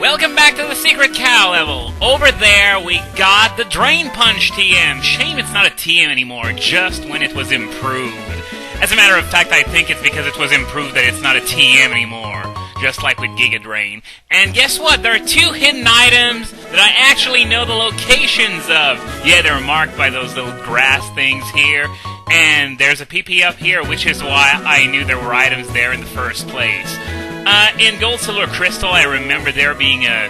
Welcome back to the Secret Cow level. Over there, we got the Drain Punch TM. Shame it's not a TM anymore, just when it was improved. As a matter of fact, I think it's because it was improved that it's not a TM anymore, just like with Giga Drain. And guess what? There are two hidden items that I actually know the locations of. Yeah, they're marked by those little grass things here. And there's a PP up here, which is why I knew there were items there in the first place. In Gold, Silver, Crystal, I remember there being a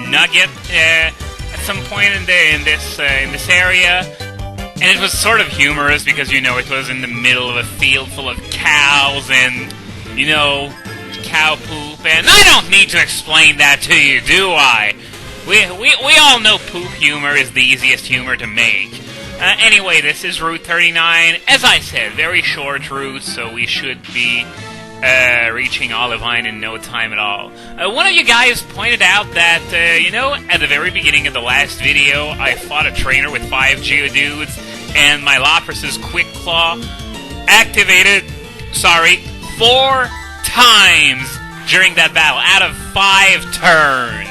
nugget at some point in this area, and it was sort of humorous because it was in the middle of a field full of cows and cow poop, and I don't need to explain that to you, do I? We all know poop humor is the easiest humor to make. Anyway, this is Route 39. As I said, very short route, so we should be reaching Olivine in no time at all. One of you guys pointed out that, at the very beginning of the last video, I fought a trainer with 5 Geodudes, and my Lapras's Quick Claw activated, 4 times during that battle, out of 5 turns.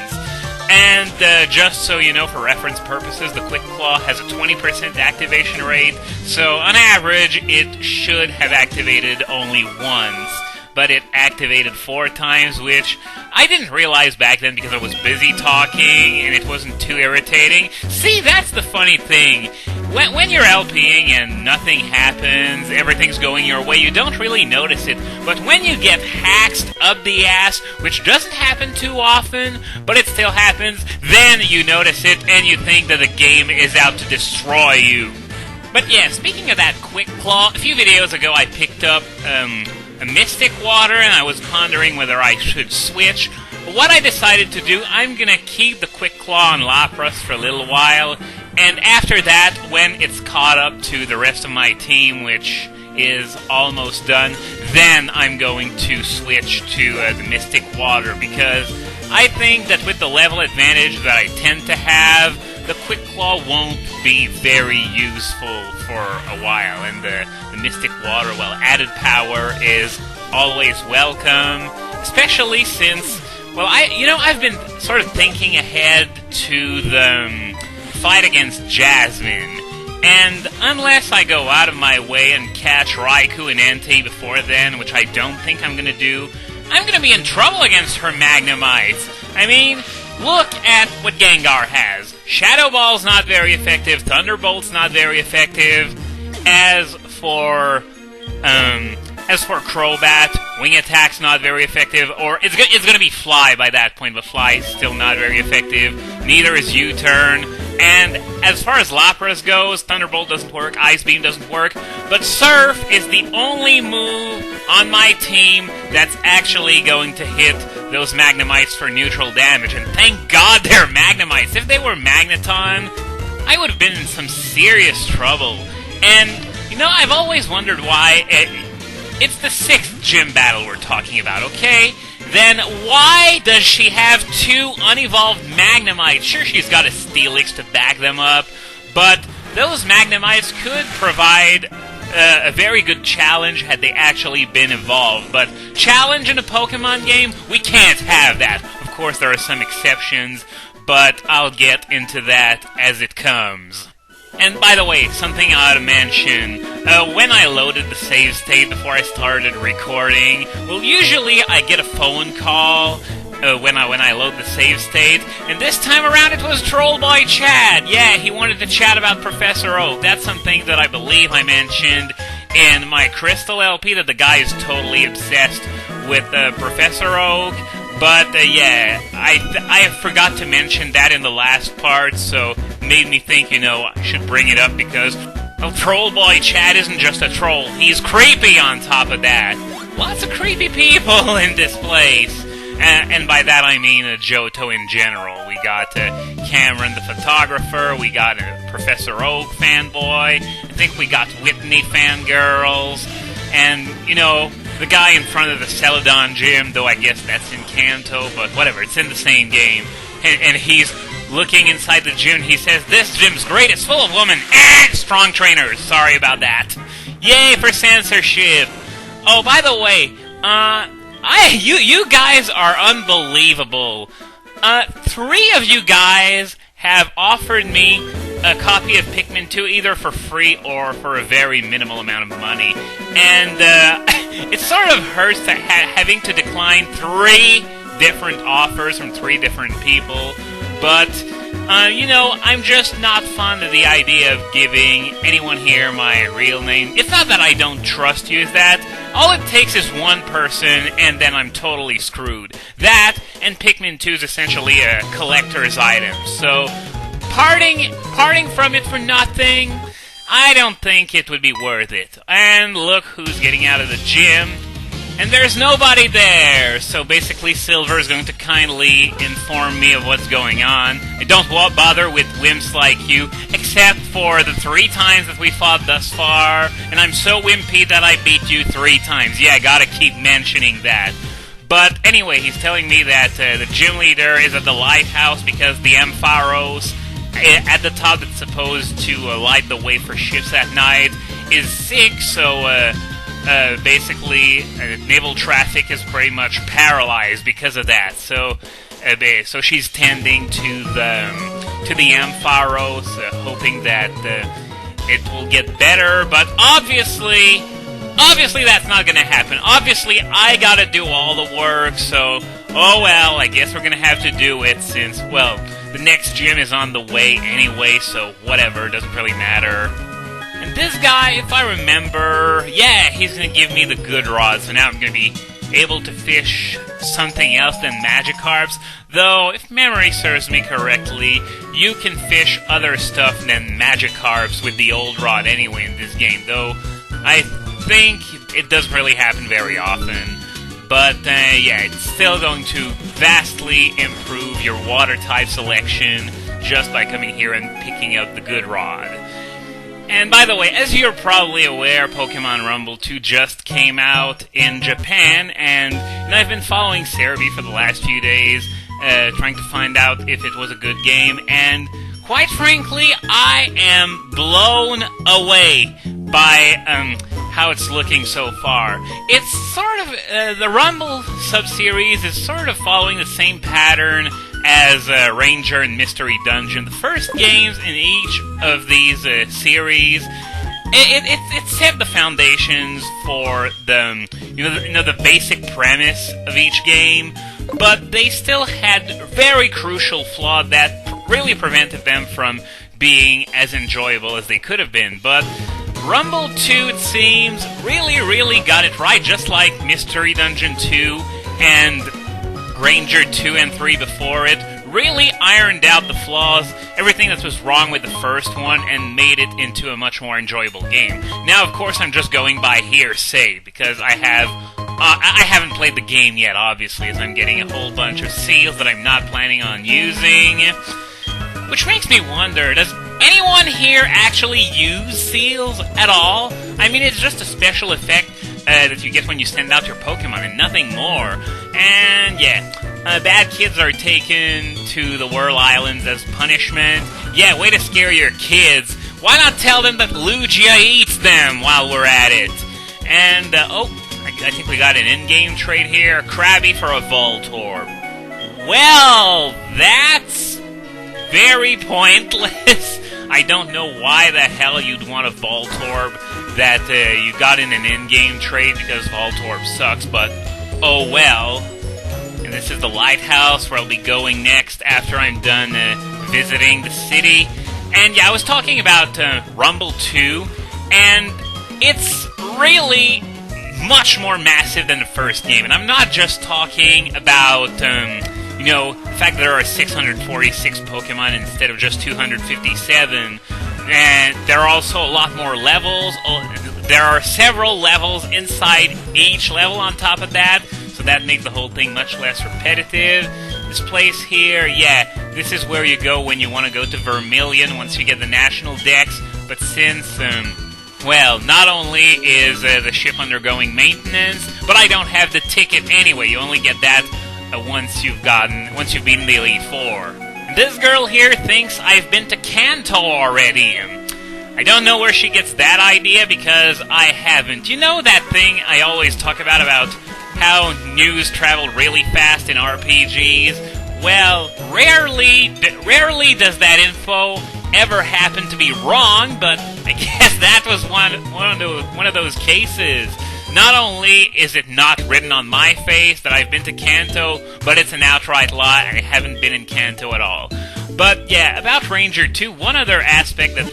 And just so you know, for reference purposes, the Quick Claw has a 20% activation rate, so on average, it should have activated only once. But it activated 4 times, which I didn't realize back then because I was busy talking and it wasn't too irritating. See, that's the funny thing. When you're LPing and nothing happens, everything's going your way, you don't really notice it. But when you get haxed up the ass, which doesn't happen too often, but it still happens, then you notice it and you think that the game is out to destroy you. But yeah, speaking of that Quick Claw, a few videos ago I picked up a Mystic Water, and I was pondering whether I should switch. What I decided to do, I'm gonna keep the Quick Claw on Lapras for a little while, and after that, when it's caught up to the rest of my team, which is almost done, then I'm going to switch to the Mystic Water, because I think that with the level advantage that I tend to have, the Quick Claw won't be very useful for a while, and the Mystic Water, well, added power is always welcome, especially since, well, I've been sort of thinking ahead to the fight against Jasmine, and unless I go out of my way and catch Raikou and Entei before then, which I don't think I'm gonna do, I'm gonna be in trouble against her Magnemites. I mean, look at what Gengar has. Shadow Ball's not very effective, Thunderbolt's not very effective. As for Crobat, Wing Attack's not very effective, or it's gonna be Fly by that point, but Fly is still not very effective. Neither is U-Turn. And as far as Lapras goes, Thunderbolt doesn't work, Ice Beam doesn't work, but Surf is the only move on my team that's actually going to hit those Magnemites for neutral damage, and thank God they're Magnemites. If they were Magneton, I would have been in some serious trouble. And, I've always wondered why it's the 6th gym battle we're talking about, okay? Then why does she have 2 unevolved Magnemites? Sure, she's got a Steelix to back them up, but those Magnemites could provide a very good challenge had they actually been evolved. But challenge in a Pokemon game, we can't have that. Of course, there are some exceptions, but I'll get into that as it comes. And by the way, something I ought to mention, when I loaded the save state before I started recording, well, usually I get a phone call when I load the save state, and this time around it was Trollboy Chad. Yeah, he wanted to chat about Professor Oak. That's something that I believe I mentioned in my Crystal LP, that the guy is totally obsessed with Professor Oak. But, I forgot to mention that in the last part, so it made me think, I should bring it up because, well, Trollboy Chad isn't just a troll, he's creepy on top of that. Lots of creepy people in this place. And by that I mean Johto in general. We got Cameron the photographer, we got Professor Oak fanboy, I think we got Whitney fangirls, and, the guy in front of the Celadon gym, though I guess that's in Kanto, but whatever, it's in the same game. And he's looking inside the gym, he says, "This gym's great, it's full of women and strong trainers." Sorry about that. Yay for censorship. Oh, by the way, you guys are unbelievable. Three of you guys have offered me a copy of Pikmin 2 either for free or for a very minimal amount of money. And it sort of hurts to having to decline three different offers from three different people. But, I'm just not fond of the idea of giving anyone here my real name. It's not that I don't trust you, it's that all it takes is one person, and then I'm totally screwed. That, and Pikmin 2 is essentially a collector's item, so parting from it for nothing, I don't think it would be worth it. And look who's getting out of the gym. And there's nobody there, so basically Silver is going to kindly inform me of what's going on. I don't bother with wimps like you, except for the 3 times that we fought thus far, and I'm so wimpy that I beat you 3 times. Yeah, gotta keep mentioning that. But anyway, he's telling me that the gym leader is at the lighthouse because the Ampharos at the top that's supposed to light the way for ships at night is sick, so basically, naval traffic is pretty much paralyzed because of that. So she's tending to the Ampharos, hoping that it will get better. But obviously that's not going to happen. Obviously, I got to do all the work. So, oh well, I guess we're going to have to do it since, well, the next gym is on the way anyway. So whatever, doesn't really matter. And this guy, if I remember, yeah, he's going to give me the good rod, so now I'm going to be able to fish something else than Magikarps. Though, if memory serves me correctly, you can fish other stuff than Magikarps with the old rod anyway in this game, though I think it doesn't really happen very often. But, yeah, it's still going to vastly improve your water type selection just by coming here and picking up the good rod. And by the way, as you're probably aware, Pokemon Rumble 2 just came out in Japan, and I've been following Cerebi for the last few days, trying to find out if it was a good game, and quite frankly, I am blown away by how it's looking so far. It's sort of, the Rumble sub-series is sort of following the same pattern as Ranger and Mystery Dungeon. The first games in each of these series, it set the foundations for the basic premise of each game, but they still had very crucial flaws that really prevented them from being as enjoyable as they could have been. But Rumble 2, it seems, really got it right, just like Mystery Dungeon 2 and Ranger 2 and 3 before it, really ironed out the flaws, everything that was wrong with the first one, and made it into a much more enjoyable game. Now, of course, I'm just going by hearsay, because I haven't played the game yet, obviously, as I'm getting a whole bunch of seals that I'm not planning on using. Which makes me wonder, does anyone here actually use seals at all? I mean, it's just a special effect that you get when you send out your Pokemon and nothing more. And yeah, bad kids are taken to the Whirl Islands as punishment. Yeah, way to scare your kids. Why not tell them that Lugia eats them while we're at it? And, I think we got an in-game trade here. Krabby for a Voltorb. Well, that's very pointless. I don't know why the hell you'd want a Voltorb that you got in an in-game trade because Voltorb sucks, but oh well. And this is the lighthouse where I'll be going next after I'm done visiting the city. And yeah, I was talking about Rumble 2, and it's really much more massive than the first game. And I'm not just talking about the fact that there are 646 Pokemon instead of just 257. And there are also a lot more levels. There are several levels inside each level on top of that, so that makes the whole thing much less repetitive. This place here, yeah, this is where you go when you want to go to Vermilion once you get the National Dex, but since, not only is the ship undergoing maintenance, but I don't have the ticket anyway. You only get that once you've beaten the Elite Four. This girl here thinks I've been to Kanto already. I don't know where she gets that idea because I haven't. You know that thing I always talk about how news travel really fast in RPGs? Well, rarely does that info ever happen to be wrong, but I guess that was one of those cases. Not only is it not written on my face that I've been to Kanto, but it's an outright lie. I haven't been in Kanto at all. But yeah, about Ranger 2, one other aspect that...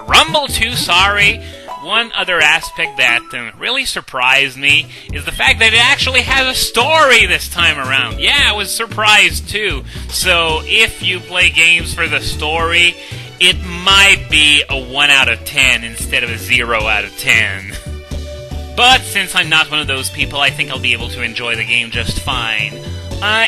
Rumble 2, sorry. One other aspect that really surprised me is the fact that it actually has a story this time around. Yeah, I was surprised too. So if you play games for the story, it might be a 1 out of 10 instead of a 0 out of 10. But since I'm not one of those people, I think I'll be able to enjoy the game just fine.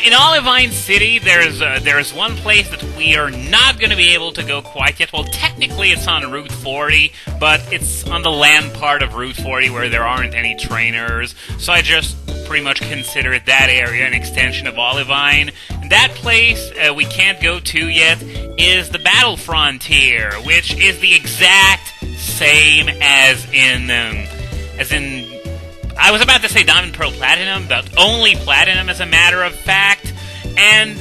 In Olivine City, there's one place that we are not going to be able to go quite yet. Well, technically it's on Route 40, but it's on the land part of Route 40 where there aren't any trainers, so I just pretty much consider that area an extension of Olivine. And that place we can't go to yet is the Battle Frontier, which is the exact same as in I was about to say Diamond, Pearl, Platinum, but only Platinum as a matter of fact, and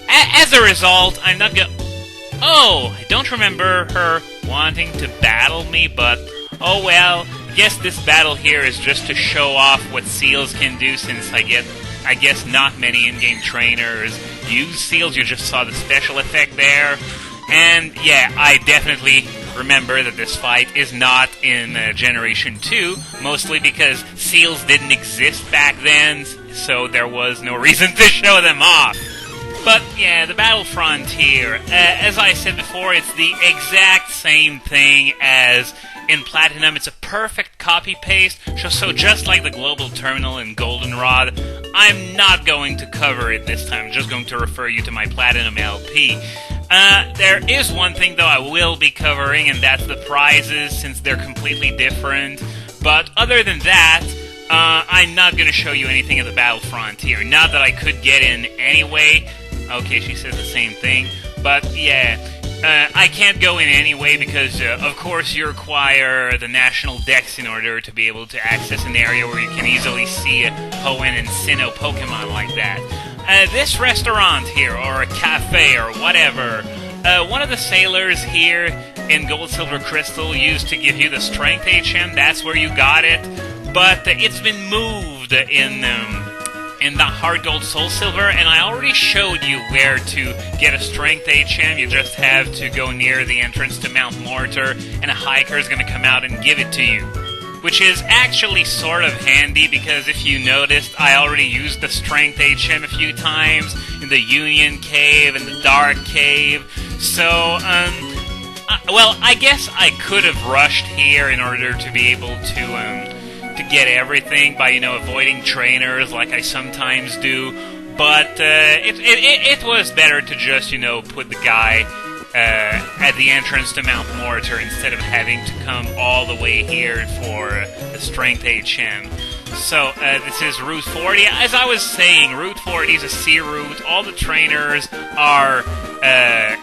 as a result, I'm not gonna... Oh, I don't remember her wanting to battle me, but oh well, I guess this battle here is just to show off what Seals can do, since I guess not many in-game trainers use Seals. You just saw the special effect there, and yeah, I definitely remember that this fight is not in Generation 2, mostly because Seals didn't exist back then, so there was no reason to show them off. But yeah, the Battle Frontier, as I said before, it's the exact same thing as in Platinum. It's a perfect copy-paste, so just like the Global Terminal in Goldenrod, I'm not going to cover it this time. I'm just going to refer you to my Platinum LP. There is one thing, though, I will be covering, and that's the prizes, since they're completely different. But other than that, I'm not going to show you anything of the Battle Frontier. Not that I could get in anyway. Okay, she says the same thing. But, yeah, I can't go in anyway because, of course, you require the National Dex in order to be able to access an area where you can easily see Hoenn and Sinnoh Pokemon like that. This restaurant here, or a cafe, or whatever, one of the sailors here in Gold, Silver, Crystal used to give you the Strength HM. That's where you got it, but it's been moved in the Hard Gold, Soul Silver, and I already showed you where to get a Strength HM. You just have to go near the entrance to Mount Mortar, and a hiker is going to come out and give it to you. Which is actually sort of handy, because if you noticed, I already used the Strength HM a few times in the Union Cave and the Dark Cave. So, well, I guess I could have rushed here in order to be able to get everything by, avoiding trainers like I sometimes do. But it was better to just, put the guy at the entrance to Mount Mortar instead of having to come all the way here for the Strength HM. So, this is Route 40. As I was saying, Route 40 is a sea route. All the trainers are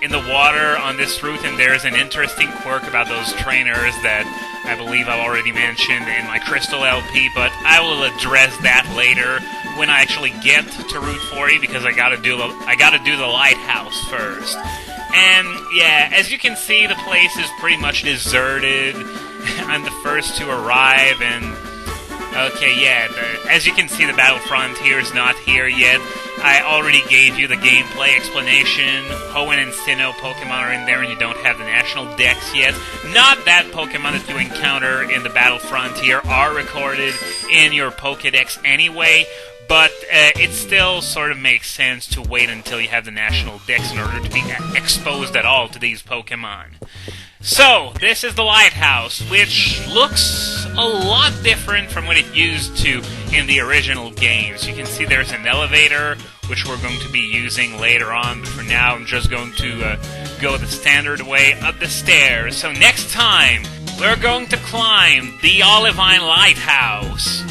in the water on this route, and there's an interesting quirk about those trainers that I believe I've already mentioned in my Crystal LP, but I will address that later when I actually get to Route 40, because I gotta do the lighthouse first. And yeah, as you can see, the place is pretty much deserted. I'm the first to arrive, and okay, yeah, as you can see, the Battle Frontier is not here yet. I already gave you the gameplay explanation. Hoenn and Sinnoh Pokemon are in there, and you don't have the National Dex yet. Not that Pokemon that you encounter in the Battle Frontier are recorded in your Pokedex anyway, but it still sort of makes sense to wait until you have the National Dex in order to be exposed at all to these Pokemon. So, this is the lighthouse, which looks a lot different from what it used to in the original games. You can see there's an elevator, which we're going to be using later on, but for now I'm just going to go the standard way up the stairs. So next time, we're going to climb the Olivine Lighthouse.